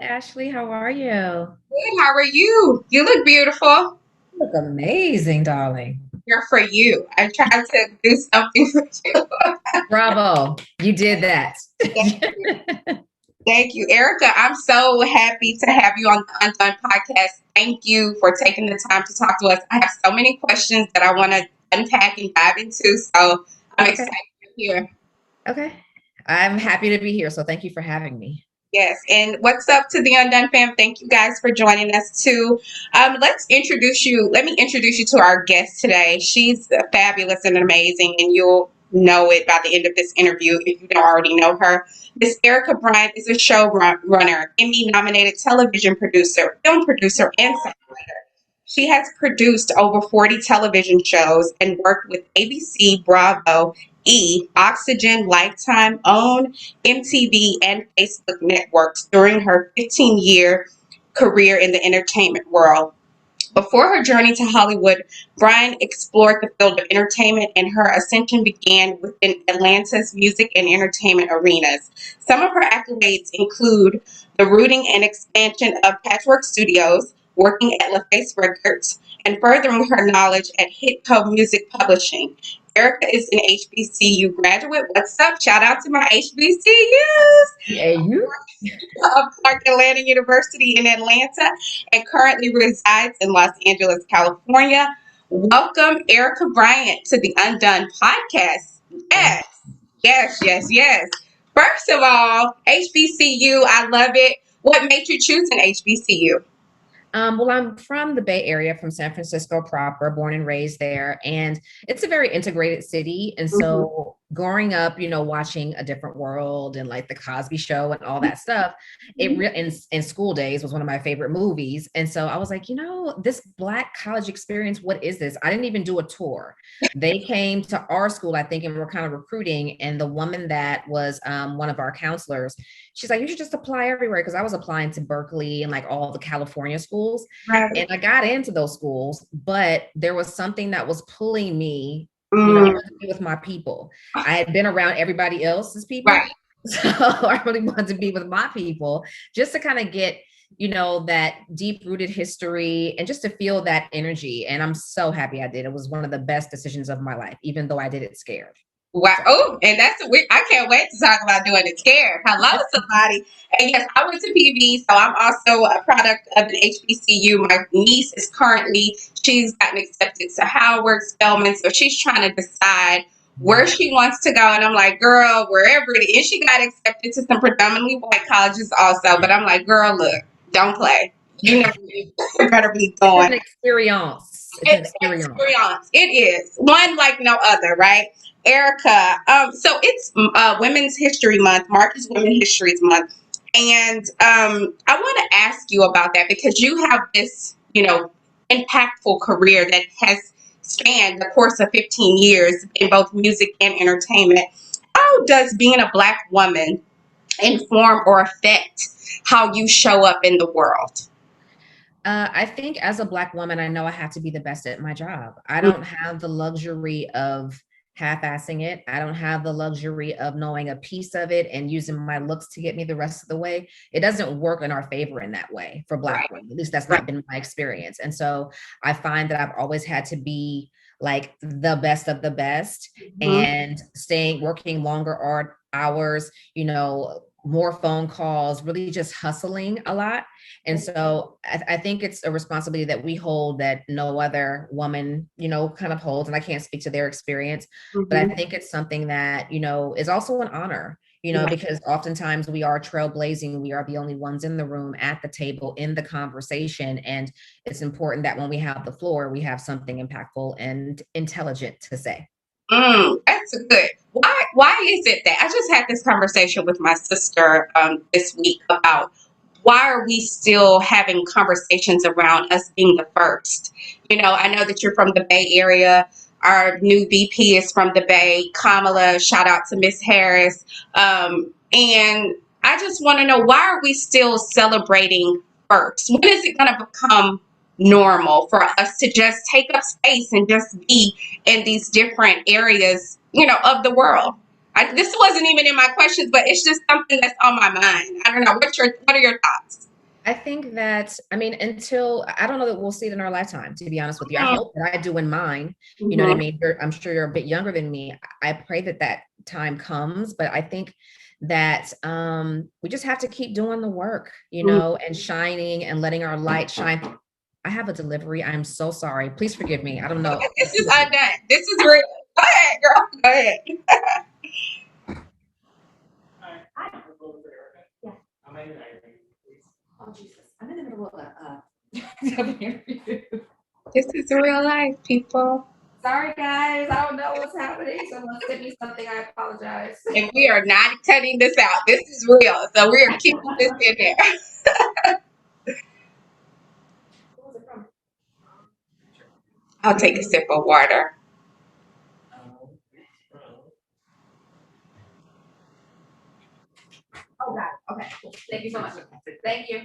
Ashley. How are you? Good. How are you? You look beautiful. You look amazing, darling. Here for you. I tried to do something for you. Bravo. You did that. Thank you. Thank you, Erica. I'm so happy to have you on the Undone podcast. Thank you for taking the time to talk to us. I have so many questions that I want to unpack and dive into. So I'm excited Okay. to hear. Okay. I'm happy to be here. So thank you for having me. Yes, and what's up to the Undone fam? Thank you guys for joining us too. Let's introduce you. Let me introduce you to our guest today. She's fabulous and amazing, and you'll know it by the end of this interview if you don't already know her. Miss Erika Bryant is a showrunner, Emmy-nominated television producer, film producer, and songwriter. She has produced over 40 television shows and worked with ABC, Bravo, Oxygen, Lifetime, OWN, MTV, and Facebook networks during her 15-year career in the entertainment world. Before her journey to Hollywood, Bryant explored the field of entertainment, and her ascension began within Atlanta's music and entertainment arenas. Some of her accolades include the rooting and expansion of Patchwork Studios, working at LaFace Records, and furthering her knowledge at Hitco Music Publishing. Erica is an HBCU graduate. What's up? Shout out to my HBCUs Hey, you? of Clark Atlanta University in Atlanta and currently resides in Los Angeles, California. Welcome, Erika Bryant, to the Undone podcast. Thank Yes, yes, yes, yes. First of all, HBCU, I love it. What made you choose an HBCU? Well, I'm from the Bay Area, from San Francisco proper, born and raised there. And it's a very integrated city. And Mhm. so growing up, watching A Different World and like The Cosby Show and all that stuff, in school days was one of my favorite movies. And so I was like, this Black college experience, what is this? I didn't even do a tour. They came to our school, I think, and were kind of recruiting. And the woman that was one of our counselors, she's like, you should just apply everywhere. Cause I was applying to Berkeley and like all the California schools. And Right. I got into those schools, but there was something that was pulling me, I Mm, wanted to be with my people. I had been around everybody else's right. people. So I really wanted to be with my people just to kind of get, that deep rooted history and just to feel that energy. And I'm so happy I did. It was one of the best decisions of my life, even though I did it scared. Wow. So Oh, and I can't wait to talk about doing it scared. Hello, somebody. And yes, I went to PV, so I'm also a product of an HBCU. My niece is currently, she's gotten accepted to Howard, Spelman, so she's trying to decide where she wants to go. And I'm like, girl, wherever it is. And she got accepted to some predominantly white colleges also. But I'm like, girl, look, don't play. You know, you better be it's going. an experience. It's an It's experience. experience. It is one like no other, right? Erica. So it's Women's History Month. March is Women's History Month, and I want to ask you about that because you have this, impactful career that has spanned the course of 15 years in both music and entertainment. How does being a Black woman inform or affect how you show up in the world? I think as a Black woman, I know I have to be the best at my job. I don't have the luxury of half-assing it. I don't have the luxury of knowing a piece of it and using my looks to get me the rest of the way. It doesn't work in our favor in that way for Black Right, women. At least that's right. not been my experience. And so I find that I've always had to be like the best of the best Mhm. and working longer hours, more phone calls, really just hustling a lot. And so I think it's a responsibility that we hold that no other woman, kind of holds. And I can't speak to their experience, but I Mhm. think it's something that, is also an honor, Right. because oftentimes we are trailblazing. We are the only ones in the room, at the table, in the conversation. And it's important that when we have the floor, we have something impactful and intelligent to say. That's good. Why is it that I just had this conversation with my sister this week about why are we still having conversations around us being the first? I know that you're from the Bay Area. Our new VP is from the Bay, Kamala. Shout out to Miss Harris. And I just want to know, why are we still celebrating first? When is it going to become normal for us to just take up space and just be in these different areas, of the world? This wasn't even in my questions, but it's just something that's on my mind. I don't know. What are your thoughts? I think that, I mean, until I don't know that we'll see it in our lifetime, to be honest with you. I hope that I do in mine. You know what I Mm-hmm. mean? I'm sure you're a bit younger than me. I pray that that time comes, but I think that we just have to keep doing the work, you know, and shining and letting our light shine. I have a delivery. I'm so sorry. Please forgive me. I don't know. This is undone. This is real. Go ahead, girl. Go ahead. Yeah. Oh, Jesus. I'm in the middle of a interview. This is real life, people. Sorry, guys. I don't know what's happening. Someone sent me something. I apologize. And we are not cutting this out. This is real. So we are keeping this in there. Who was it from? I'll take a sip of water. Oh, God. Okay. Cool. Thank you so much. Thank you.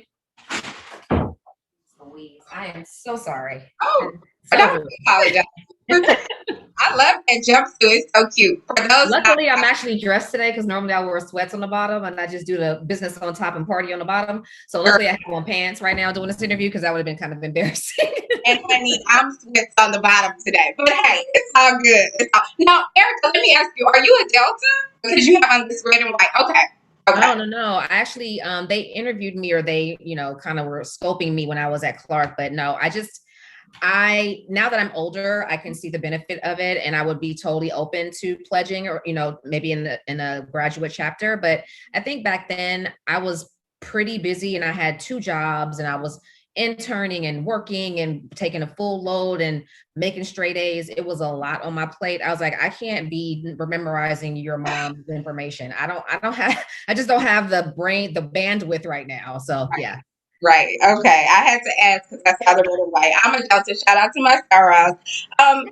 Louise, I am so sorry. Oh, So don't rude. apologize. I love that jumpsuit. It's so cute. For those not, Luckily, I'm actually dressed today because normally I wear sweats on the bottom and I just do the business on top and party on the bottom. So luckily, I have on pants right now doing this interview because that would have been kind of embarrassing. and honey, I'm sweats on the bottom today. But hey, it's all good. It's all... Now, Erica, let me ask you: are you a Delta? Because you have on this red and white. Okay. Okay. No. I actually, they interviewed me or they, you know, kind of were scoping me when I was at Clark, but no, now that I'm older, I can see the benefit of it, and I would be totally open to pledging, or you know, maybe in a graduate chapter. But I think back then I was pretty busy, and I had two jobs, and I was interning and working and taking a full load and making straight A's. It was a lot on my plate. I was like, I can't be memorizing your mom's information. I just don't have the bandwidth right now. So yeah. Right. Okay. I had to ask because I saw the red and white. I'm a Delta. Shout out to my stars. I have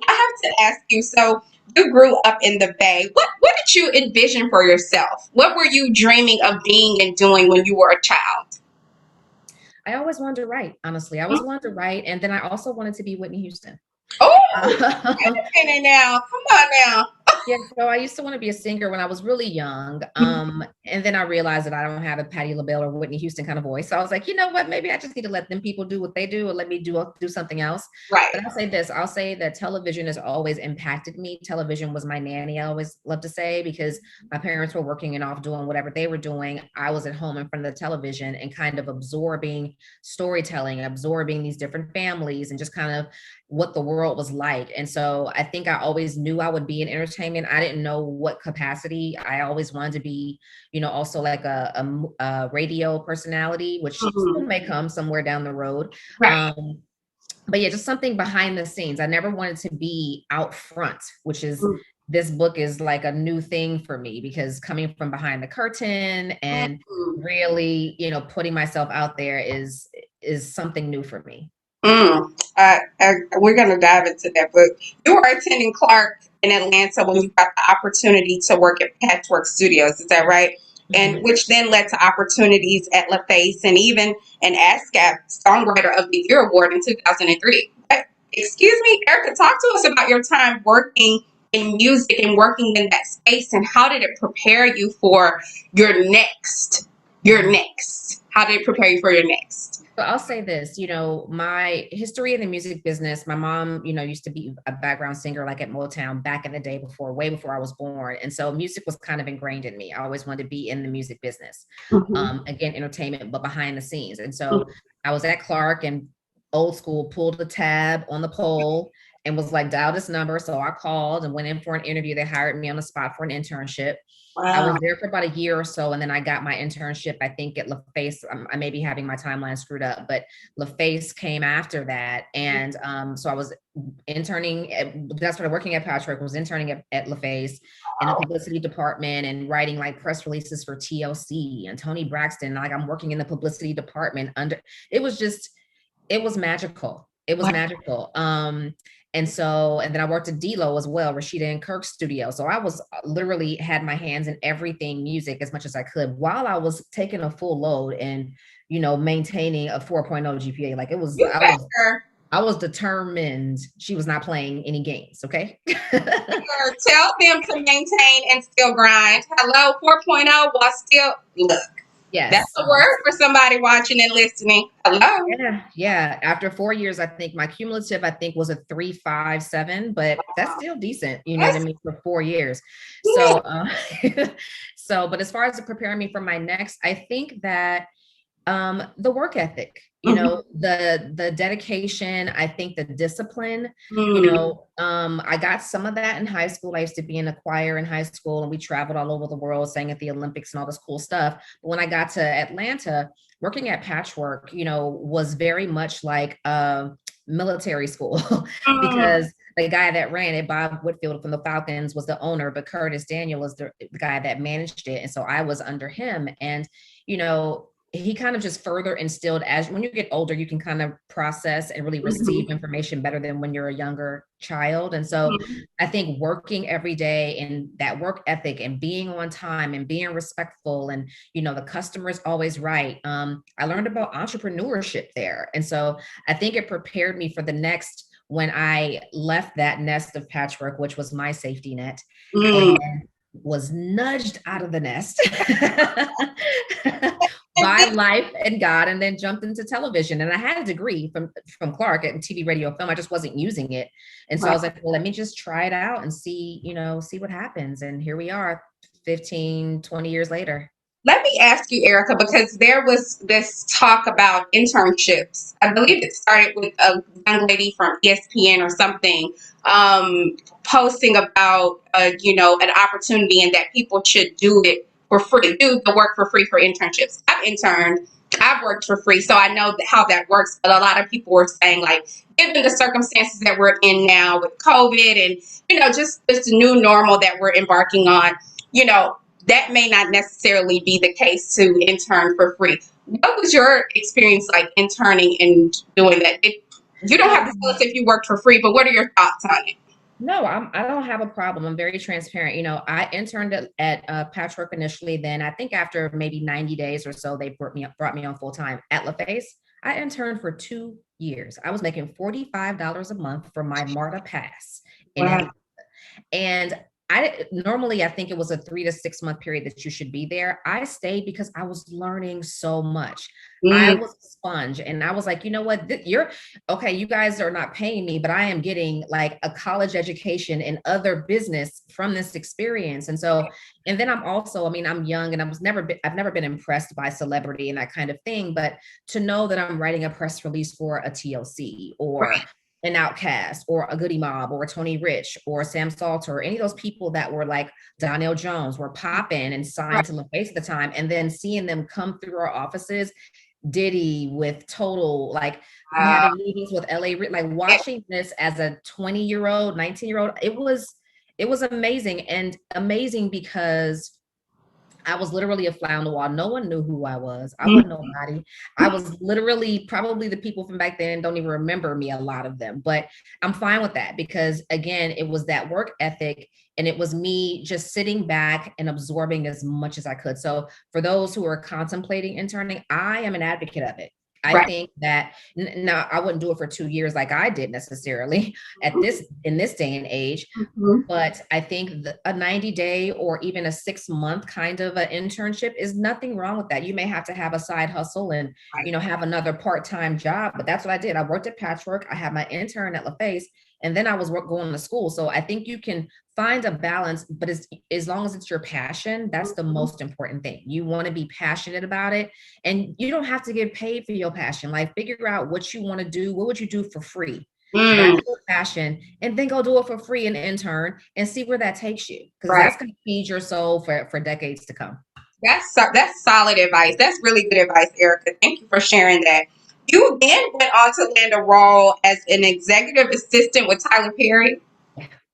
to ask you. So you grew up in the Bay. What did you envision for yourself? What were you dreaming of being and doing when you were a child? I always wanted to write, honestly. I always wanted to write. And then I also wanted to be Whitney Houston. Oh, wait a minute now. Come on now. Yeah, so I used to want to be a singer when I was really young. And then I realized that I don't have a Patti LaBelle or Whitney Houston kind of voice. So I was like, you know what? Maybe I just need to let them people do what they do, or let me do something else. Right. But I'll say this: I'll say that television has always impacted me. Television was my nanny. I always love to say, because my parents were working and off doing whatever they were doing. I was at home in front of the television and kind of absorbing storytelling, absorbing these different families, and just kind of what the world was like. And so I think I always knew I would be in entertainment. I didn't know what capacity. I always wanted to be, you know, also like a radio personality, which still Mhm. may come somewhere down the road. Right. But yeah, just something behind the scenes. I never wanted to be out front, which is, this book is like a new thing for me, because coming from behind the curtain and Mhm. really, you know, putting myself out there is something new for me. Mm. We're going to dive into that. But you were attending Clark in Atlanta when you got the opportunity to work at Patchwork Studios. Is that right? And Mhm. which then led to opportunities at LaFace and even an ASCAP Songwriter of the Year award in 2003. But, excuse me, Erica, talk to us about your time working in music and working in that space, and how did it prepare you for your next? Your next. How did it prepare you for your next? So I'll say this, you know, my history in the music business, my mom, you know, used to be a background singer like at Motown back in the day, before, way before I was born. And so music was kind of ingrained in me. I always wanted to be in the music business. Mhm. Again, entertainment, but behind the scenes. And so I was at Clark, and old school, pulled the tab on the pole and was like, dial this number. So I called and went in for an interview. They hired me on the spot for an internship. I Wow. was there for about a year or so, and then I got my internship, I think, at LaFace. I may be having my timeline screwed up, but LaFace came after that. And so I was interning, that's what I'm working at Patchwork, was interning at LaFace in the publicity department and writing like press releases for TLC and Tony Braxton. Like, I'm working in the publicity department under, it was just, it was magical. It was Wow. magical. And then I worked at D-Lo as well, Rashida and Kirk's studio. So I was literally had my hands in everything music as much as I could, while I was taking a full load and, you know, maintaining a 4.0 GPA. Like, it was, You better, I was determined she was not playing any games. Okay. tell them to maintain and still grind. Hello, 4.0 while still look. That's Yes. a word for somebody watching and listening. Hello. Yeah, yeah. After 4 years, I think my cumulative, I think, was a 3.57, but that's still decent, you know what I That's mean, for 4 years. good. So, but as far as preparing me for my next, I think that the work ethic, Mhm. the dedication, I think the discipline, Mm. I got some of that in high school. I used to be in a choir in high school, and we traveled all over the world, sang at the Olympics and all this cool stuff. But when I got to Atlanta, working at Patchwork, was very much like military school Mm. because the guy that ran it, Bob Whitfield from the Falcons, was the owner, but Curtis Daniel is the guy that managed it. And so I was under him. And, he kind of just further instilled, as when you get older, you can kind of process and really receive Mhm. information better than when you're a younger child. And so I think working every day and that work ethic and being on time and being respectful and, the customer is always right. I learned about entrepreneurship there. And so I think it prepared me for the next when I left that nest of Patchwork, which was my safety net, and Mm. was nudged out of the nest by life and God, and then jumped into television. And I had a degree from Clark in TV, radio, film. I just wasn't using it. And so I was like, well, let me just try it out and see what happens. And here we are 15, 20 years later. Let me ask you, Erica, because there was this talk about internships. I believe it started with a young lady from ESPN or something, posting about, an opportunity and that people should do it for free, do the work for free for internships. I've interned, I've worked for free, so I know how that works. But a lot of people were saying, like, given the circumstances that we're in now with COVID and, just this new normal that we're embarking on, you know, that may not necessarily be the case to intern for free. What was your experience like interning and doing that? You don't have to tell us if you worked for free, but what are your thoughts on it? No, I don't have a problem. I'm very transparent. I interned at Patchwork initially. Then I think after maybe 90 days or so, they brought me on full time at LaFace. I interned for 2 years. I was making $45 a month for my MARTA pass in Wow. Atlanta. And I think it was a 3 to 6 month period that you should be there. I stayed because I was learning so much. I Mm. was a sponge, and I was like, you know what? You're okay. You guys are not paying me, but I am getting like a college education and other business from this experience. And then I'm young, and I've never been impressed by celebrity and that kind of thing. But to know that I'm writing a press release for a TLC or an Outcast or a Goody Mob or a Tony Rich or Sam Salter or any of those people that were like Donnell Jones were popping and signed to LaFace at the time, and then seeing them come through our offices, Diddy with Total, like Uh, having meetings with LA, like watching this as a 20-year-old, 19-year-old, it was amazing, and amazing because I was literally a fly on the wall. No one knew who I was. I wasn't nobody. I was literally probably the people from back then don't even remember me, a lot of them. But I'm fine with that because, again, it was that work ethic and it was me just sitting back and absorbing as much as I could. So for those who are contemplating interning, I am an advocate of it. I right. think that now I wouldn't do it for 2 years like I did necessarily in this day and age, Mhm. but I think a 90-day or even a 6 month kind of an internship is nothing wrong with that. You may have to have a side hustle and, Right. have another part-time job, but that's what I did. I worked at Patchwork. I had my intern at LaFace, and then I was going to school. So I think you can find a balance, but as long as it's your passion, that's the Mhm. most important thing. You want to be passionate about it, and you don't have to get paid for your passion. Like, figure out what you want to do. What would you do for free? Mm. That's your passion, and then go do it for free and intern and see where that takes you, because Right. that's going to feed your soul for decades to come. That's solid advice. That's really good advice, Erica. Thank you for sharing that. You then went on to land a role as an executive assistant with Tyler Perry.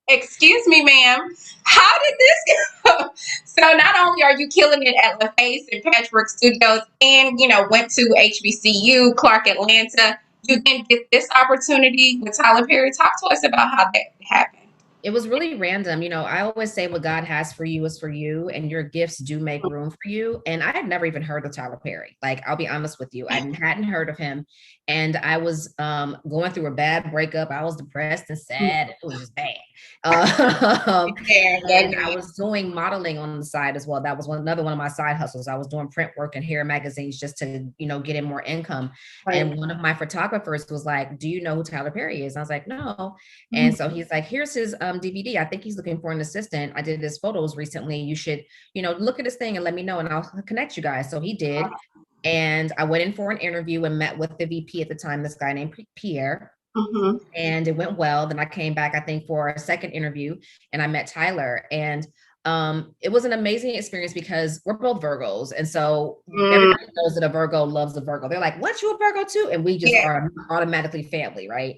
Excuse me, ma'am. How did this go? So not only are you killing it at LaFace and Patchwork Studios, and went to HBCU, Clark Atlanta, you then get this opportunity with Tyler Perry. Talk to us about how that happened. It was really random. I always say what God has for you is for you, and your gifts do make room for you. And I had never even heard of Tyler Perry. Like, I'll be honest with you, I hadn't heard of him. And I was going through a bad breakup. I was depressed and sad. It was just bad. Um, Yeah, that and I day. was doing modeling on the side as well. That was another one of my side hustles. I was doing print work and hair magazines just to, get in more income. Right. And one of my photographers was like, "Do you know who Tyler Perry is?" And I was like, "No." And Mhm. so he's like, "Here's his DVD. I think he's looking for an assistant. I did his photos recently. You should, look at this thing and let me know, and I'll connect you guys." So he did. And I went in for an interview and met with the VP at the time, this guy named Pierre, Mhm. and it went well. Then I came back, I think, for a second interview, and I met Tyler. And it was an amazing experience because we're both Virgos. And so Mm. everybody knows that a Virgo loves a Virgo. They're like, "What, you a Virgo too?" And we just Yeah. are automatically family, right?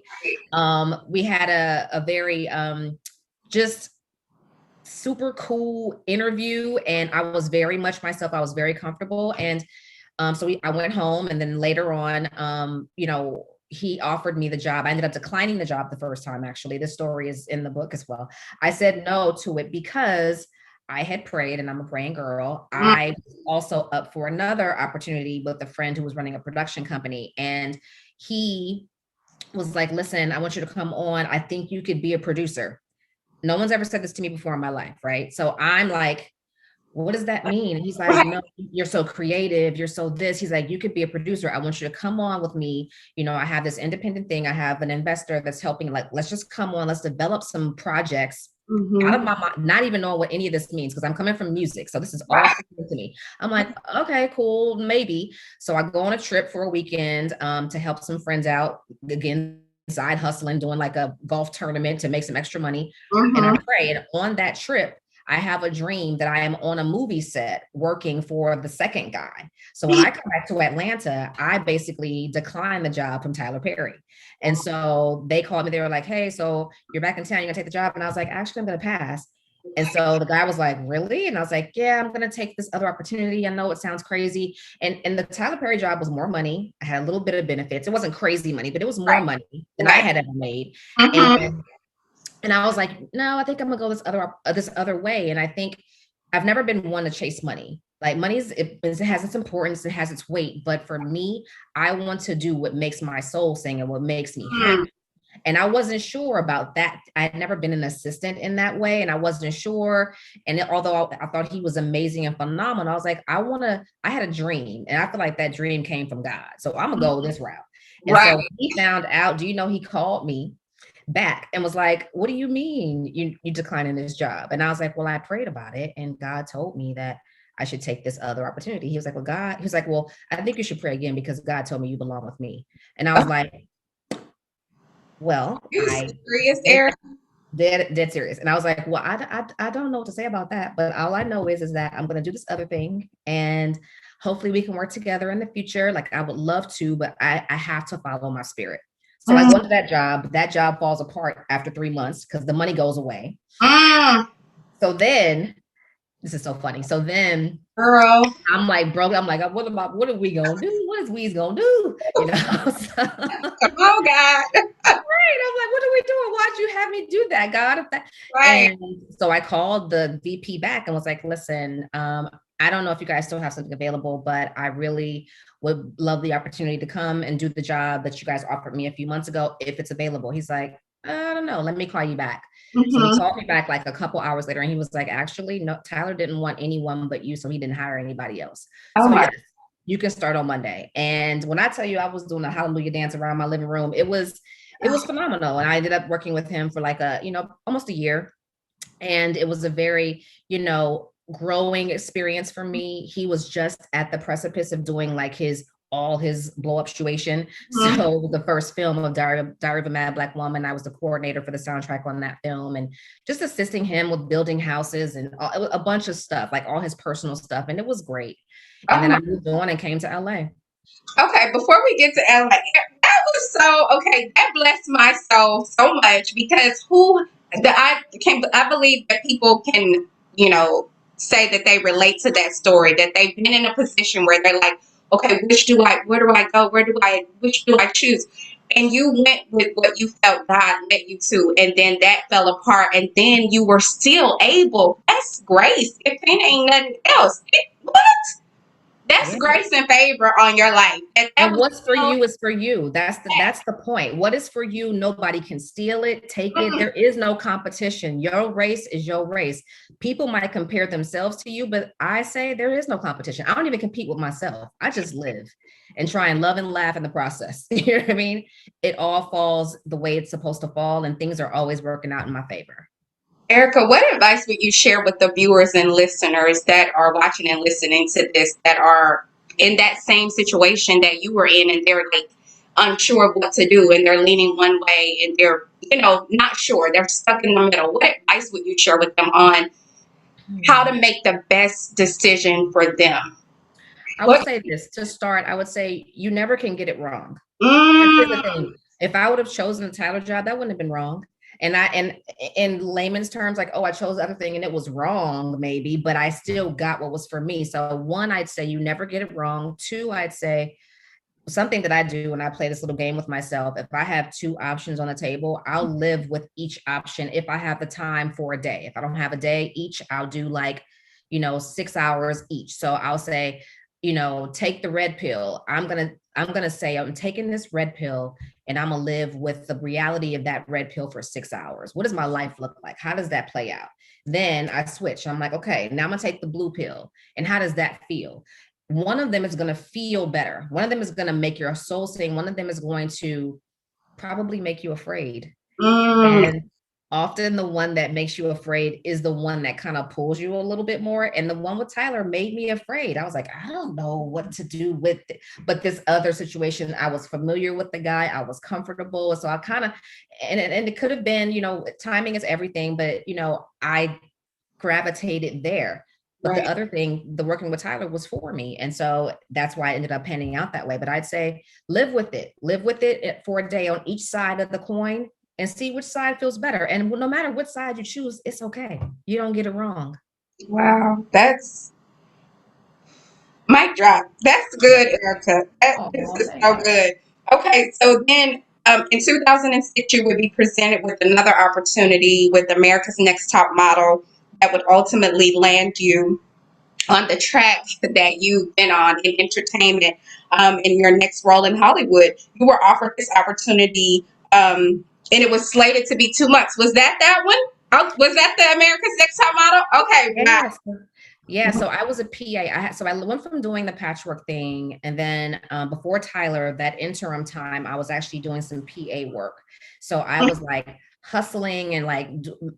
We had a very just super cool interview, and I was very much myself. I was very comfortable. And I went home, and then later on, he offered me the job. I ended up declining the job the first time, actually. This story is in the book as well. I said no to it because I had prayed, and I'm a praying girl. Mm. I was also up for another opportunity with a friend who was running a production company. And he was like, "Listen, I want you to come on. I think you could be a producer." No one's ever said this to me before in my life, right? So I'm like, "What does that mean?" And he's like, Right. "No, you're so creative. You're so this." He's like, "You could be a producer. I want you to come on with me. I have this independent thing. I have an investor that's helping. Like, let's just come on. Let's develop some projects out Mhm. of my mind, not even knowing what any of this means, because I'm coming from music. So this is all Right. to me." I'm like, "Okay, cool, maybe." So I go on a trip for a weekend to help some friends out. Again, side hustling, doing like a golf tournament to make some extra money. And I Mhm. pray. And on that trip, I have a dream that I am on a movie set working for the second guy. So when I come back to Atlanta, I basically declined the job from Tyler Perry. And so they called me, they were like, "Hey, so you're back in town, you're gonna take the job?" And I was like, "Actually, I'm gonna pass." And so the guy was like, "Really?" And I was like, "Yeah, I'm gonna take this other opportunity. I know it sounds crazy." And the Tyler Perry job was more money. I had a little bit of benefits. It wasn't crazy money, but it was more Right. money than I Right. had ever made. Mhm. And I was like, "No, I think I'm gonna go this other way." And I think I've never been one to chase money. Like, it has its importance, it has its weight, but for me, I want to do what makes my soul sing and what makes me happy. Mm. And I wasn't sure about that. I had never been an assistant in that way, and I wasn't sure. And although I thought he was amazing and phenomenal, I was like, I had a dream, and I feel like that dream came from God. So I'm gonna go this route. And Right. so he found out, he called me back and was like, "What do you mean you declining this job?" And I was like, "Well, I prayed about it, and God told me that I should take this other opportunity." He was like, "Well, I think you should pray again because God told me you belong with me." And I was like, "Well, You I serious, think Eric? dead serious." And I was like, "Well, I don't know what to say about that, but all I know is that I'm going to do this other thing, and hopefully we can work together in the future. Like, I would love to, but I have to follow my spirit." So I Mm. go into that job. That job falls apart after 3 months because the money goes away. Mm. So then, this is so funny. So then Girl. I'm like broke. I'm like, what are we gonna do? What is we's gonna do? So, Come on, God. right. I'm like, "What are we doing? Why'd you have me do that, God?" Right. And so I called the VP back and was like, "Listen, I don't know if you guys still have something available, but I really would love the opportunity to come and do the job that you guys offered me a few months ago if it's available." He's like, "I don't know. Let me call you back." So he Mhm. called me back like a couple hours later, and he was like, "Actually, no, Tyler didn't want anyone but you, so he didn't hire anybody else. Oh So my. yes, you can start on Monday." And when I tell you I was doing a hallelujah dance around my living room, it was phenomenal. And I ended up working with him for like almost a year. And it was a very, growing experience for me. He was just at the precipice of doing like all his blow up situation. Mhm. So the first film of Diary of a Mad Black Woman, I was the coordinator for the soundtrack on that film, and just assisting him with building houses and a bunch of stuff, like all his personal stuff. And it was great. And Oh then my. I moved on and came to LA. Okay, before we get to LA, that was so okay. That blessed my soul so much because I believe that people can, you know, say that they relate to that story, that they've been in a position where they're like, okay, where do I go? Which do I choose? And you went with what you felt God led you to, and then that fell apart, and then you were still able. That's grace. If it ain't nothing else, what? That's Yeah. grace and favor on your life. And that And was what's for so you is for you. That's the point. What is for you, nobody can steal it, take it. mm, There is no competition. Your race is your race. People might compare themselves to you, but I say there is no competition. I don't even compete with myself. I just live and try and love and laugh in the process. You know what I mean? It all falls the way it's supposed to fall, and things are always working out in my favor. Erika, what advice would you share with the viewers and listeners that are watching and listening to this that are in that same situation that you were in and they're like unsure of what to do and they're leaning one way and they're, not sure. They're stuck in the middle. What advice would you share with them on how to Hmm. make the best decision for them? I would What? say this to start. I would say you never can get it wrong. Here's the Mm, thing. If I would have chosen a title job, that wouldn't have been wrong. And in layman's terms, like, oh, I chose the other thing and it was wrong, maybe, but I still got what was for me. So one, I'd say you never get it wrong. Two, I'd say something that I do when I play this little game with myself. If I have two options on the table, I'll live with each option if I have the time for a day. If I don't have a day each, I'll do like, 6 hours each. So I'll say, take the red pill. I'm gonna say I'm taking this red pill and I'm gonna live with the reality of that red pill for 6 hours. What does my life look like? How does that play out? Then I switch. I'm like, okay, now I'm gonna take the blue pill. And how does that feel? One of them is going to feel better. One of them is going to make your soul sing. One of them is going to probably make you afraid. mm, And often the one that makes you afraid is the one that kind of pulls you a little bit more. And the one with Tyler made me afraid. I was like, I don't know what to do with it. But this other situation, I was familiar with the guy. I was comfortable. So I kind of, and it could have been, timing is everything, but, I gravitated there. But the right. other thing, the working with Tyler was for me. And so that's why I ended up panning out that way. But I'd say live with it for a day on each side of the coin and see which side feels better. And no matter what side you choose, it's okay. You don't get it wrong. Wow. That's mic drop. That's good, Erica. This Oh, is thank so you. good. Okay, so then in 2006, you would be presented with another opportunity with America's Next Top Model that would ultimately land you on the track that you've been on in entertainment in your next role in Hollywood. You were offered this opportunity and it was slated to be 2 months. Was that one? Oh, was that the America's Next Top Model? Okay, wow. Yes. Yeah, so I was a PA. So I went from doing the patchwork thing, and then before Tyler, that interim time, I was actually doing some PA work. So I was like hustling and like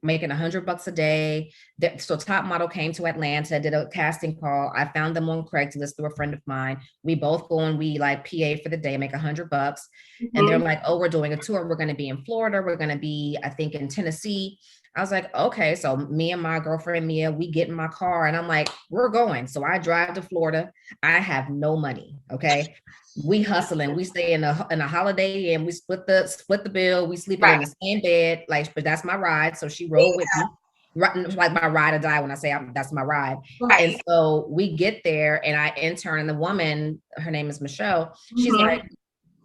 making $100 a day. So Top Model came to Atlanta, did a casting call. I found them on Craigslist through a friend of mine. We both go and we like PA for the day, make $100, and they're Mhm. like, "Oh, we're doing a tour. We're going to be in Florida. We're going to be, I think, in Tennessee." I was like, okay. So me and my girlfriend Mia, we get in my car and I'm like, we're going. So I drive to Florida. I have no money. Okay. We hustling. We stay in a Holiday Inn. We split the bill. We sleeping in Right, the same bed. Like, but that's my ride. So she rode with me. Right, like my ride or die when I say that's my ride. And right. so we get there and I intern and the woman, her name is Michelle. She's Mhm. like,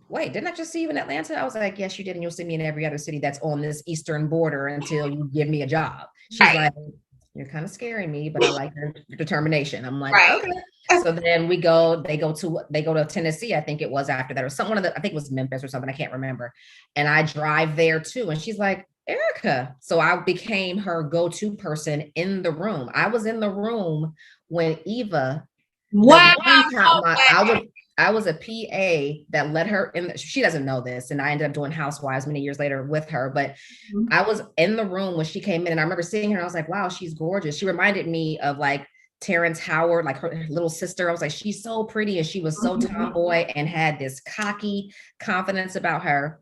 wait, didn't I just see you in Atlanta? I was like, yes, you did. And you'll see me in every other city that's on this eastern border until you give me a job. She's Right, like, you're kind of scaring me, but I like your determination. I'm like, right. okay. So then they go to Tennessee, I think it was after that, or some one of the, I think it was Memphis or something, I can't remember. And I drive there too. And she's like, Erica. So I became her go-to person in the room. I was in the room when Eva, the Wow. one time Oh, I was a PA that let her in. She doesn't know this, and I ended up doing Housewives many years later with her. But wow. I was in the room when she came in, and I remember seeing her. And I was like, "Wow, she's gorgeous." She reminded me of like Terrence Howard, like her little sister. I was like, "She's so pretty," and she was so Mhm. tomboy and had this cocky confidence about her.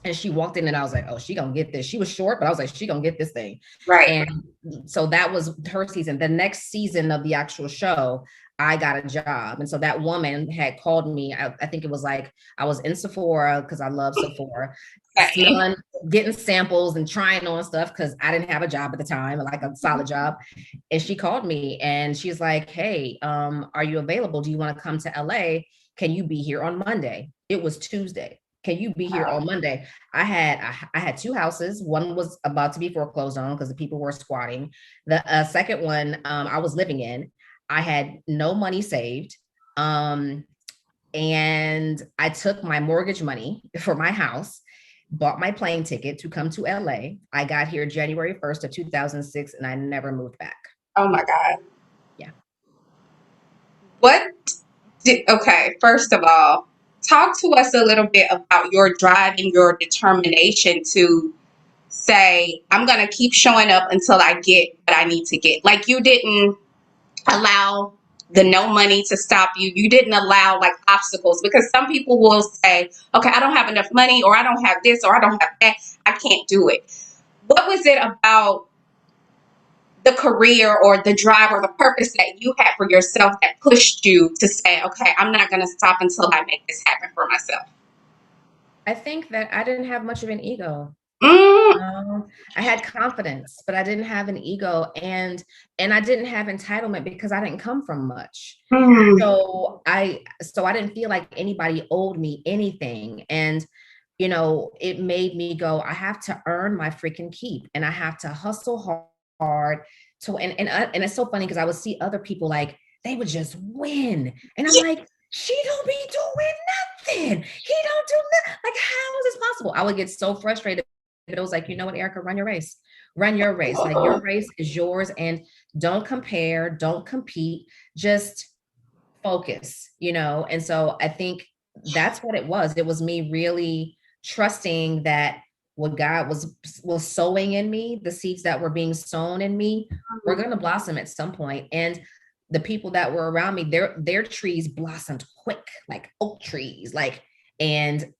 And she walked in and I was like, oh, she gonna get this. She was short, but I was like, she gonna get this thing. Right. And so that was her season. The next season of the actual show, I got a job. And so that woman had called me. I think it was like I was in Sephora because I love Sephora, Okay. smelling, getting samples and trying on stuff because I didn't have a job at the time, like a solid job. And she called me and she's like, hey, are you available? Do you want to come to LA? Can you be here on Monday? It was Tuesday. Can you be here on Monday? I had two houses. One was about to be foreclosed on because the people were squatting. The second one I was living in. I had no money saved. Um, and I took my mortgage money for my house, bought my plane ticket to come to LA. I got here January 1st of 2006, and I never moved back. Oh my God. Yeah. What okay, first of all, talk to us a little bit about your drive and your determination to say, I'm going to keep showing up until I get what I need to get. Like, you didn't allow the no money to stop you. You didn't allow like obstacles, because some people will say, okay, I don't have enough money, or I don't have this, or I don't have that. I can't do it. What was it about the career or the drive or the purpose that you had for yourself that pushed you to say, okay, I'm not going to stop until I make this happen for myself? I think that I didn't have much of an ego. Mm, I had confidence, but I didn't have an ego, and I didn't have entitlement because I didn't come from much. mm, So I didn't feel like anybody owed me anything. And it made me go, I have to earn my freaking keep, and I have to hustle hard to and it's so funny because I would see other people like they would just win. And I'm yeah, like, she don't be doing nothing. He don't do nothing. Like, how is this possible? I would get so frustrated. But it was like, you know what, Erika, run your race. Run your race. Like, your race is yours, and don't compare, don't compete, just focus. And so I think that's what it was. It was me really trusting that what God was sowing in me, the seeds that were being sown in me were going to blossom at some point. And the people that were around me, their trees blossomed quick, like oak trees, and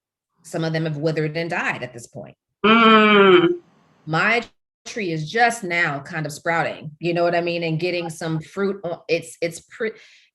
some of them have withered and died at this point. mm. My tree is just now kind of sprouting, you know what I mean, and getting some fruit. It's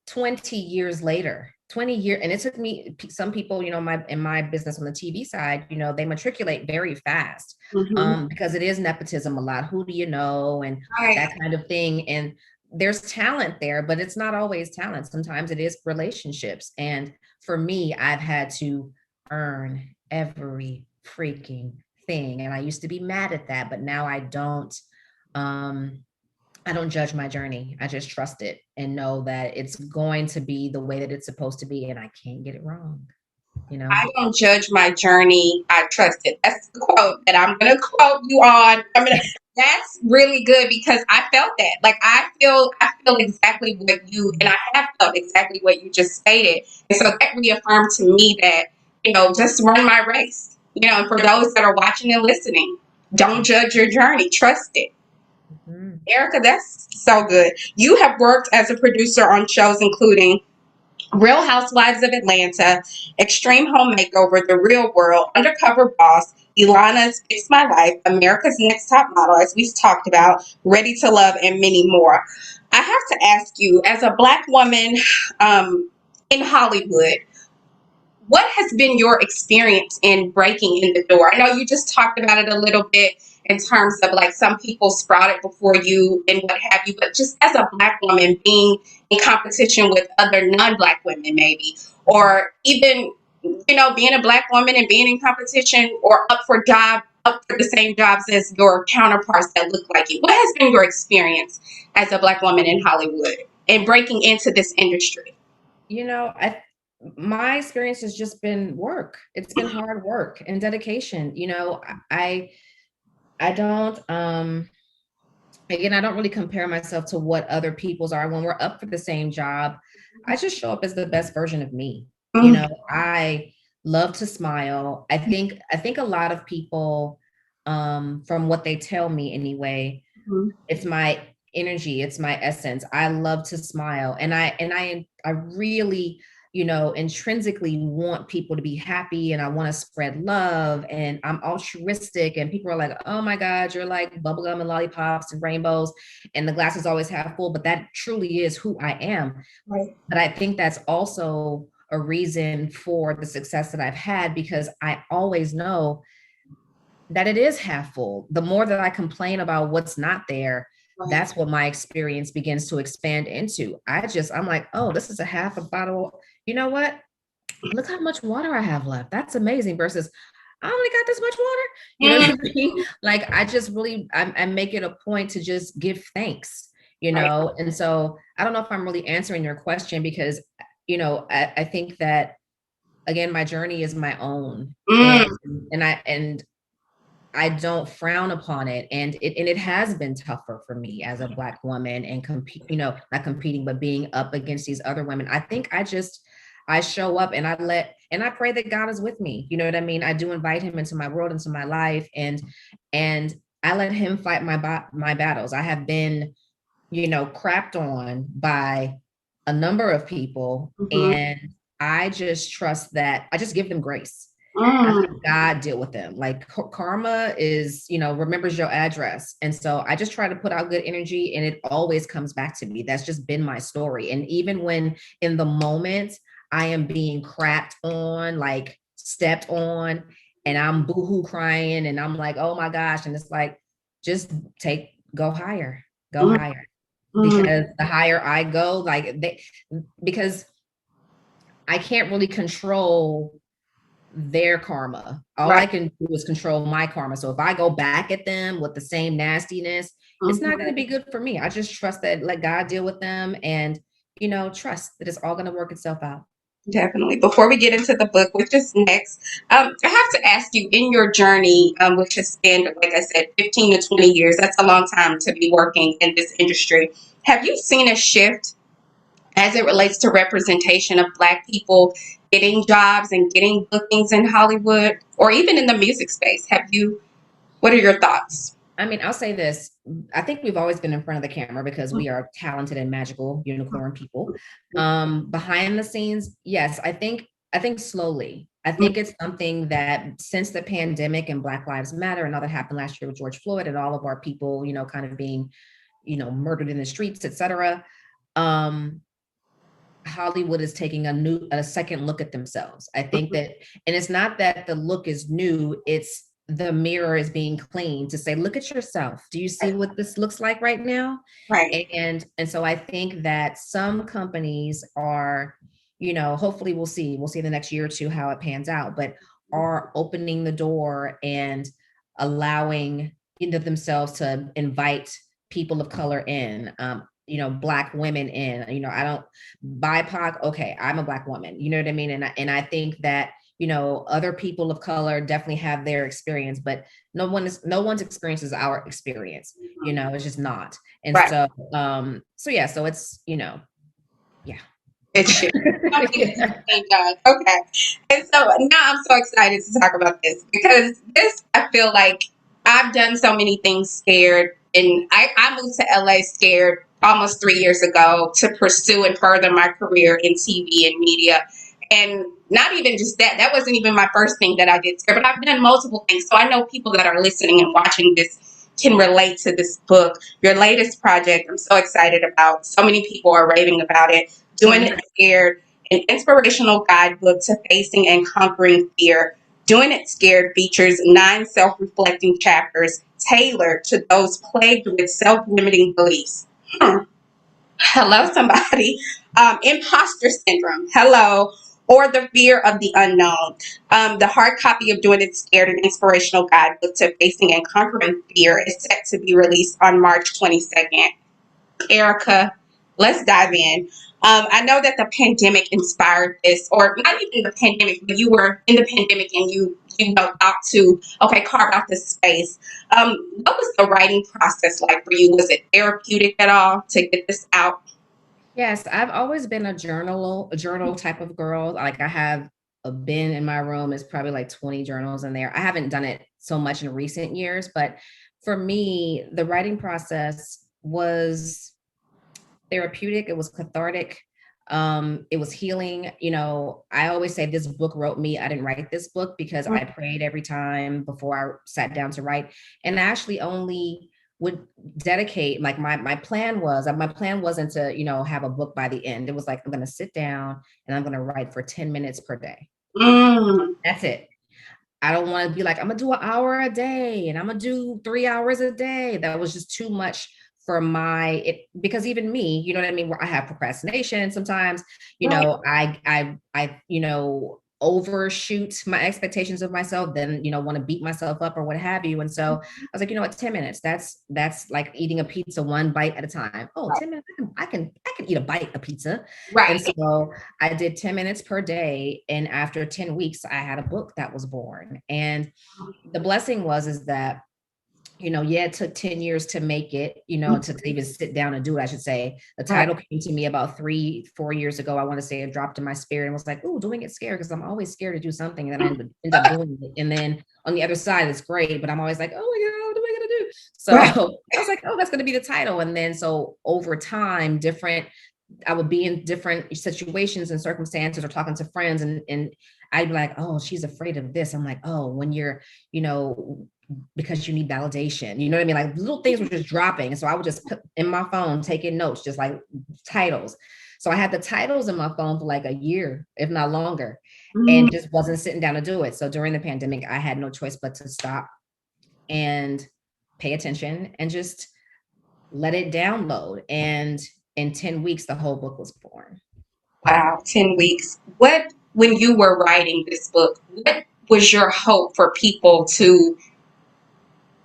20 years later, 20 years. And it took me, some people, in my business on the TV side, they matriculate very fast, Mhm. because it is nepotism a lot. Who do you know? And Right. that kind of thing. And there's talent there, but it's not always talent. Sometimes it is relationships. And for me, I've had to earn every freaking thing. And I used to be mad at that, but now um, I don't judge my journey. I just trust it and know that it's going to be the way that it's supposed to be, and I can't get it wrong, you know? I don't judge my journey. I trust it. That's the quote that I'm going to quote you on. That's really good, because I felt that. Like, I feel exactly what you, and I have felt exactly what you just stated. And so that reaffirmed to me that, just run my race. And for those that are watching and listening, don't judge your journey. Trust it. Mhm. Erika, that's so good. You have worked as a producer on shows including Real Housewives of Atlanta, Extreme Home Makeover, The Real World, Undercover Boss, Ilana's Fix My Life, America's Next Top Model, as we've talked about, Ready to Love, and many more. I have to ask you, as a Black woman in Hollywood, what has been your experience in breaking in the door? I know you just talked about it a little bit in terms of like some people sprouted before you and what have you, but just as a Black woman being in competition with other non-Black women, maybe, or even being a Black woman and being in competition or up for the same jobs as your counterparts that look like you. What has been your experience as a Black woman in Hollywood and breaking into this industry? I my experience has just been work. It's been hard work and dedication. I don't again, I don't really compare myself to what other people's are. When we're up for the same job, I just show up as the best version of me. Mm-hmm. I love to smile. I think a lot of people, from what they tell me anyway, it's my energy, it's my essence. I love to smile, and I really, intrinsically want people to be happy, and I want to spread love, and I'm altruistic, and people are like, oh my god, you're like bubblegum and lollipops and rainbows, and the glass is always half full. But that truly is who I am. Right. But I think that's also a reason for the success that I've had, because I always know that it is half full. The more that I complain about what's not there, Right. that's what my experience begins to expand into. I'm like, oh, this is a half a bottle. You know what? Look how much water I have left. That's amazing. Versus, I only got this much water. You know Mm, what I mean? Like, I just really, I make it a point to just give thanks. right. And so I don't know if I'm really answering your question, because I think that again, my journey is my own, and Mm, I don't frown upon it. And it has been tougher for me as a Black woman and compete, not competing, but being up against these other women. I think I show up and I pray that God is with me. You know what I mean? I do invite him into my world, into my life, and I let him fight my battles. I have been, crapped on by a number of people, mhm, and I just trust that I just give them grace. I mm. let God deal with them. Like karma is, remembers your address. And so I just try to put out good energy and it always comes back to me. That's just been my story. And even when in the moment I am being crapped on, like stepped on, and I'm boohoo crying and I'm like, oh my gosh. And it's like, just go higher, go Mm, higher. mm, Because the higher I go, because I can't really control their karma. All right. I can do is control my karma. So if I go back at them with the same nastiness, it's not going Mhm. to be good for me. I just trust that, let God deal with them, and trust that it's all going to work itself out. Definitely. Before we get into the book, which is next, I have to ask you, in your journey, which has spanned, like I said, 15 to 20 years, that's a long time to be working in this industry. Have you seen a shift as it relates to representation of Black people getting jobs and getting bookings in Hollywood or even in the music space? What are your thoughts? I mean, I'll say this. I think we've always been in front of the camera because we are talented and magical unicorn people. Behind the scenes, yes, I think slowly. I think it's something that since the pandemic and Black Lives Matter and all that happened last year with George Floyd and all of our people, kind of being, murdered in the streets, etc. Um, Hollywood is taking a second look at themselves. I think that, and it's not that the look is new, it's the mirror is being cleaned to say, look at yourself. Do you see what this looks like right now? Right. And so I think that some companies are, hopefully we'll see the next year or two how it pans out, but are opening the door and allowing themselves to invite people of color in, Black women in, I don't BIPOC. Okay, I'm a Black woman. You know what I mean? And I think that other people of color definitely have their experience, but no one's experience is our experience. It's just not. And Right. so yeah, so it's yeah. It's shit. Something is being done. Okay. And so now I'm so excited to talk about this because this, I feel like I've done so many things scared. And I moved to LA scared almost 3 years ago to pursue and further my career in TV and media. And not even just that, that wasn't even my first thing that I did scared, but I've done multiple things. So I know people that are listening and watching this can relate to this book. Your latest project, I'm so excited about. So many people are raving about it. Doing It Scared, an inspirational guidebook to facing and conquering fear. Doing It Scared features 9 self reflecting chapters tailored to those plagued with self limiting beliefs. Hello, somebody. Imposter syndrome. Hello. Or the fear of the unknown. The hard copy of Doing It Scared, an inspirational guidebook to facing and conquering fear, is set to be released on March 22nd. Erika, let's dive in. I know that the pandemic inspired this, or not even the pandemic, but you were in the pandemic and you know out to carve out this space. What was the writing process like for you? Was it therapeutic at all to get this out? Yes, I've always been a journal type of girl. Like I have a bin in my room, is probably like 20 journals in there. I haven't done it so much in recent years, but for me, the writing process was therapeutic, it was cathartic. It was healing. I always say this book wrote me. I didn't write this book because I prayed every time before I sat down to write. And I actually only would dedicate, like my plan wasn't to, have a book by the end. It was like, I'm gonna sit down and I'm gonna write for 10 minutes per day. Mm, That's it. I don't want to be like, I'm gonna do an hour a day and I'm gonna do 3 hours a day. That was just too much for because even me, you know what I mean, where I have procrastination sometimes, right. I overshoot my expectations of myself, then want to beat myself up or what have you. And so I was like, you know what, 10 minutes, that's like eating a pizza one bite at a time. Oh, Right. 10 minutes, I can eat a bite of pizza. And Right. so I did 10 minutes per day, and after 10 weeks I had a book that was born. And the blessing was is that yeah, it took 10 years to make it, to even sit down and do it, I should say. The Right. title came to me about 3-4 years ago. I want to say it dropped in my spirit and was like, oh, doing it scared, because I'm always scared to do something, and then I end up doing it. And then on the other side, it's great, but I'm always like, oh my God, what am I gonna do? Right. So I was like, oh, that's gonna be the title. And then so over time, I would be in different situations and circumstances or talking to friends, and I'd be like, oh, she's afraid of this. I'm like, oh, when you're, you know, because you need validation. You know what I mean? Like little things were just dropping. And so I would just put in my phone, taking notes, just like titles. So I had the titles in my phone for like a year, if not longer, Mm. and just wasn't sitting down to do it. So during the pandemic, I had no choice but to stop and pay attention and just let it download. And in 10 weeks, the whole book was born. Wow, 10 weeks. When you were writing this book, what was your hope for people to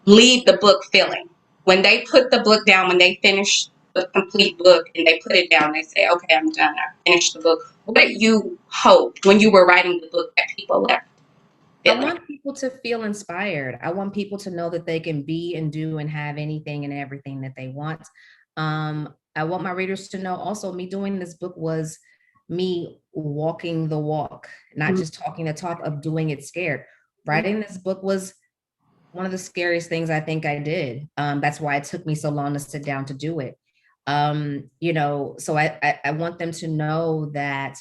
leave the book feeling? When they put the book down, when they finish the complete book and they put it down, they say, okay, I'm done. I finished the book. What did you hope when you were writing the book that people left I feeling? want people to feel inspired. I want people to know that they can be and do and have anything and everything that they want. I want my readers to know also, me doing this book was me walking the walk, not just talking the talk of doing it scared. Writing this book was one of the scariest things I think I did. That's why it took me so long to sit down to do it. So I want them to know that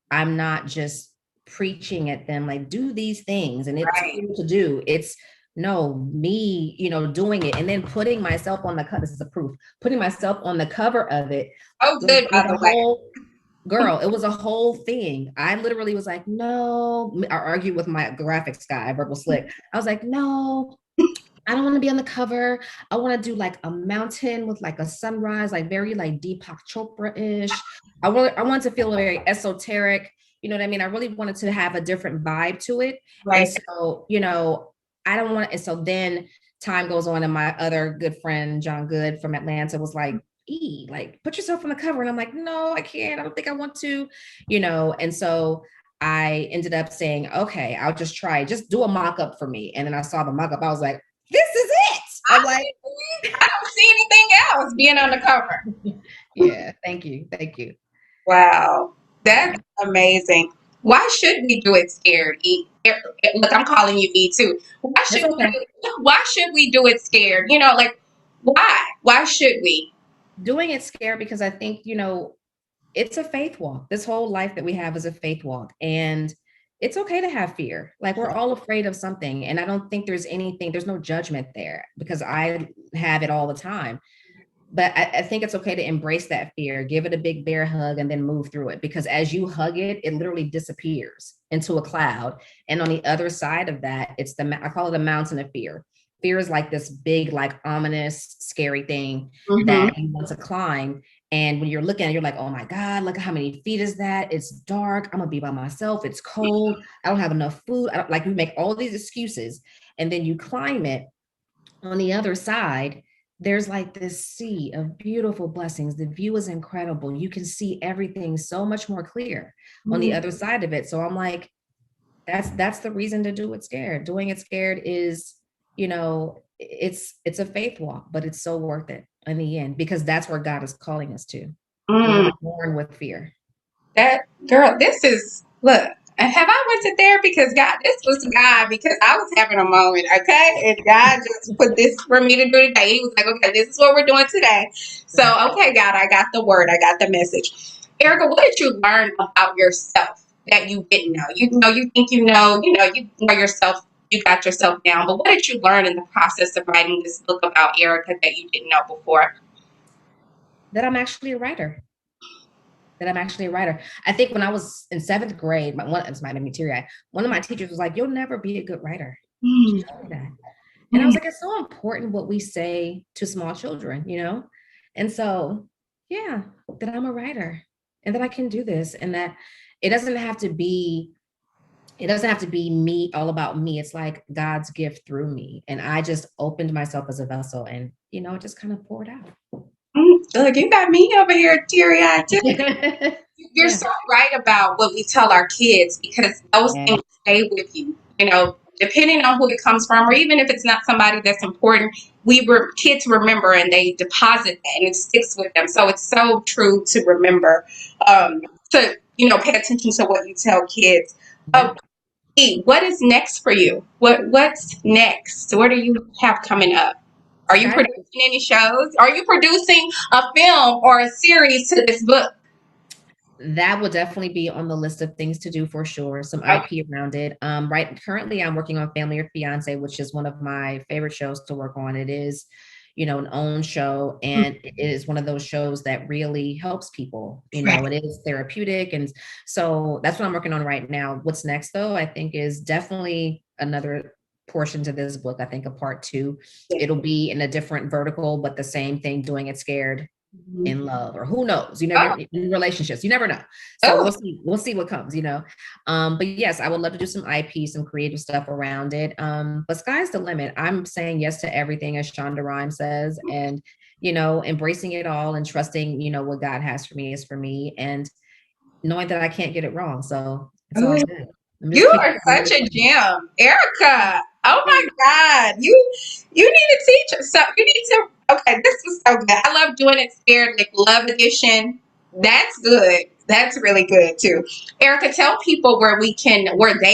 I'm not just preaching at them like do these things and it's Right. cool to do. It's no me, doing it and then putting myself on the cover. This is a proof. Putting myself on the cover of it Oh, was, good, by was a the way. whole girl. It was a whole thing. I literally was like, no. I argued with my graphics guy, Verbal Slick. I was like, no, I don't want to be on the cover. I want to do like a mountain with like a sunrise, like very like Deepak Chopra-ish. I want to feel very esoteric. You know what I mean? I really wanted to have a different vibe to it. And Right. so, I don't want, and so then time goes on, and my other good friend, John Good from Atlanta, was like, like put yourself on the cover. And I'm like, no, I can't. I don't think I want to, and so I ended up saying, okay, I'll just try, just do a mock-up for me. And then I saw the mock-up. I was like, this is it. I'm like, I don't see anything else being on the cover. yeah, thank you. Thank you. Wow, that's amazing. Why should we do it scared? Look, I'm calling you E too. Why That's should okay. we do it scared? Like why? Why should we? Doing it scared because I think, it's a faith walk. This whole life that we have is a faith walk. And it's okay to have fear. Like we're all afraid of something. And I don't think there's no judgment there because I have it all the time. But I think it's okay to embrace that fear, give it a big bear hug, and then move through it. Because as you hug it, it literally disappears into a cloud. And on the other side of that, I call it a mountain of fear. Fear is like this big, like ominous, scary thing Mm-hmm. that you want to climb. And when you're looking at it, you're like, oh my God, look at how many feet is that? It's dark. I'm gonna be by myself. It's cold. I don't have enough food. Like we make all these excuses, and then you climb it. On the other side, there's like this sea of beautiful blessings. The view is incredible. You can see everything so much more clear on the other side of it. So I'm like, that's the reason to do it scared. Doing it scared is, it's a faith walk, but it's so worth it in the end because that's where God is calling us to. We Mm. were born with fear. That girl, this is look. Have I went to therapy? Because God, this was God because I was having a moment, okay? And God just put this for me to do today. He was like, okay, this is what we're doing today. So, okay, God, I got the word, I got the message. Erica, what did you learn about yourself that you didn't know? You think you know yourself, you got yourself down, but what did you learn in the process of writing this book about Erica that you didn't know before? That I'm actually a writer. I think when I was in seventh grade, this might make me teary eyed. One of my teachers was like, "You'll never be a good writer." She Mm, told me that, and I mm, was like, "It's so important what we say to small children." And so, yeah, that I'm a writer and that I can do this, and that it doesn't have to be it doesn't have to be me, all about me. It's like God's gift through me. And I just opened myself as a vessel and, it just kind of poured out. Look, you got me over here teary-eyed too. You're Yeah. so right about what we tell our kids because those Yeah. things stay with you. Depending on who it comes from, or even if it's not somebody that's important, kids remember and they deposit that and it sticks with them. So it's so true to remember to pay attention to what you tell kids. Yeah. What is next for you? What's next? What do you have coming up? Are you Sky. producing any shows? Are you producing a film or a series to this book? That will definitely be on the list of things to do for sure. Some IP around it. Right. Currently, I'm working on Family or Fiance, which is one of my favorite shows to work on. It is, an own show, and it is one of those shows that really helps people. It is therapeutic, and so that's what I'm working on right now. What's next, though, I think is definitely another portion to this book. I think a part two. It'll be in a different vertical, but the same thing, doing it scared in love, or who knows, in relationships, you never know. So Oh, we'll see what comes. But yes, I would love to do some IP, some creative stuff around it. But sky's the limit. I'm saying yes to everything, as Shonda Rhimes says, and embracing it all and trusting what God has for me is for me, and knowing that I can't get it wrong. So it's all good. I'm just you keep are such a gem, Erica. Oh my God, you need to teach us. So you need to. Okay, this was so good. I love doing it scared, like Love Edition. That's good. That's really good too. Erica, tell people where they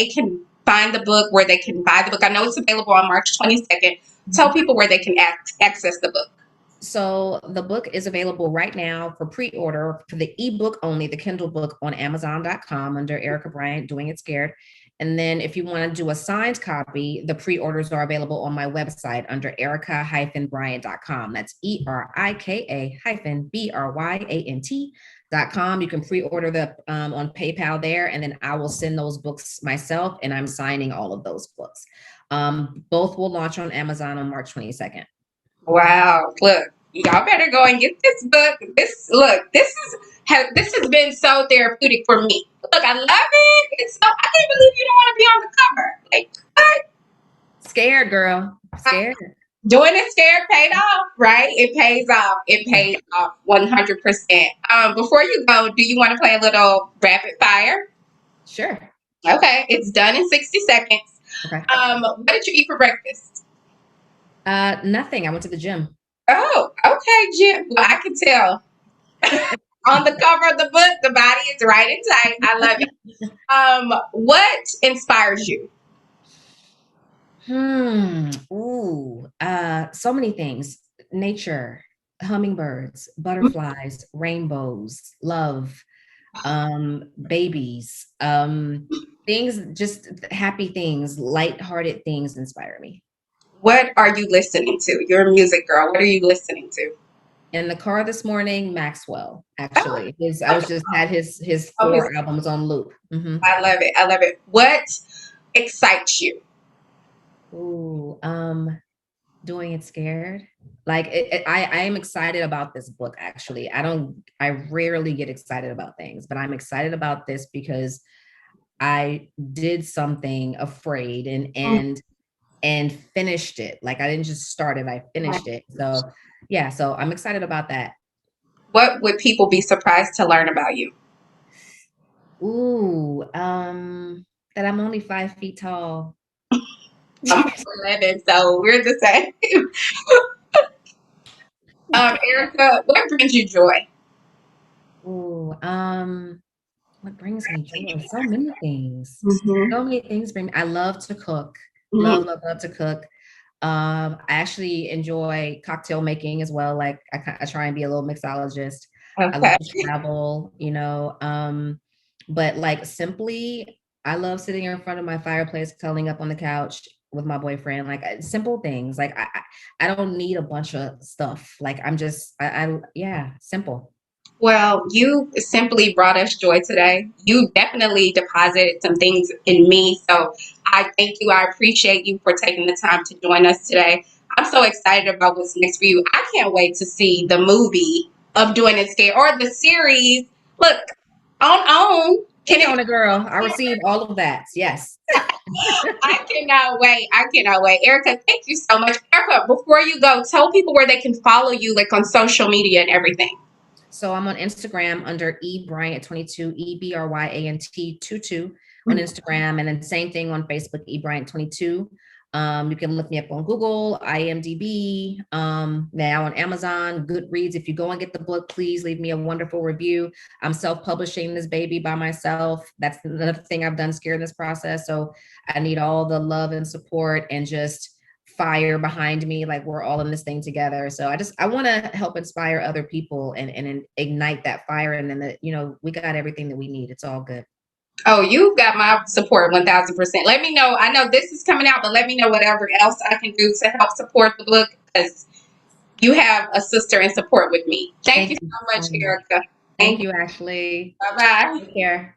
can find the book, where they can buy the book. I know it's available on March 22nd. Tell people where they can access the book. So the book is available right now for pre-order for the ebook only, the Kindle book, on Amazon.com under Erika Bryant, Doing It Scared. And then if you want to do a signed copy, the pre-orders are available on my website under Erika-Bryant.com. That's ERIKA-BRYANT.com. You can pre-order the on PayPal there, and then I will send those books myself, and I'm signing all of those books. Both will launch on Amazon on March 22nd. Wow. Look, y'all better go and get this book. This has been so therapeutic for me. Look, I love it. I can't believe you don't want to be on the cover. Like, what? Scared, girl. Scared. Doing it scared paid off, right? It pays off. It pays off 100%. Before you go, do you want to play a little rapid fire? Sure. Okay, it's done in 60 seconds. Okay. What did you eat for breakfast? Nothing. I went to the gym. Oh, okay, Jim. Well, I can tell. On the cover of the book, the body is right and tight. I love it. What inspires you? So many things. Nature, hummingbirds, butterflies, rainbows, love, babies, things, just happy things, light-hearted things inspire me. What are you listening to? You're a music girl. What are you listening to? In the car this morning, Maxwell, Oh, actually. I was just had his okay. 4 albums on loop. I love it. I love it. What excites you? Ooh, doing it scared. Like I am excited about this book. Actually, I rarely get excited about things, but I'm excited about this because I did something afraid and finished it. Like I didn't just start it, I finished it. So yeah, so I'm excited about that. What would people be surprised to learn about you? Ooh, that I'm only 5 feet tall. I'm 11, so we're the same. Erica, what brings you joy? Ooh, what brings me joy? So many things. Mm-hmm. So many things bring me. I love to cook. Mm-hmm. Love to cook. I actually enjoy cocktail making as well. Like I try and be a little mixologist. I love Okay. to travel, but like simply, I love sitting in front of my fireplace, curling up on the couch with my boyfriend. Like simple things. Like I don't need a bunch of stuff. Like I'm just, yeah, simple. Well, you simply brought us joy today. You definitely deposited some things in me. So I thank you. I appreciate you for taking the time to join us today. I'm so excited about what's next for you. I can't wait to see the movie of Doing It Scared or the series. Look, on Can Speak it on be? it, girl. I received all of that. Yes. I cannot wait. I cannot wait. Erika, thank you so much. Erika, before you go, tell people where they can follow you, like on social media and everything. So I'm on Instagram under eBryant22, EBRYANT22 on Instagram, and then same thing on Facebook, eBryant22. You can look me up on Google, IMDb, now on Amazon, Goodreads. If you go and get the book, please leave me a wonderful review. I'm self-publishing this baby by myself. That's another thing I've done scared in this process. So I need all the love and support and just fire behind me, like we're all in this thing together. So I want to help inspire other people and ignite that fire, and then we got everything that we need. It's all good. Oh, you've got my support 1000%. Let me know. I know this is coming out, but let me know whatever else I can do to help support the book, because you have a sister in support with me. Thank you Thank you so so much, much. Erika. Thank Thank you. you, Ashley. Bye bye. Take care.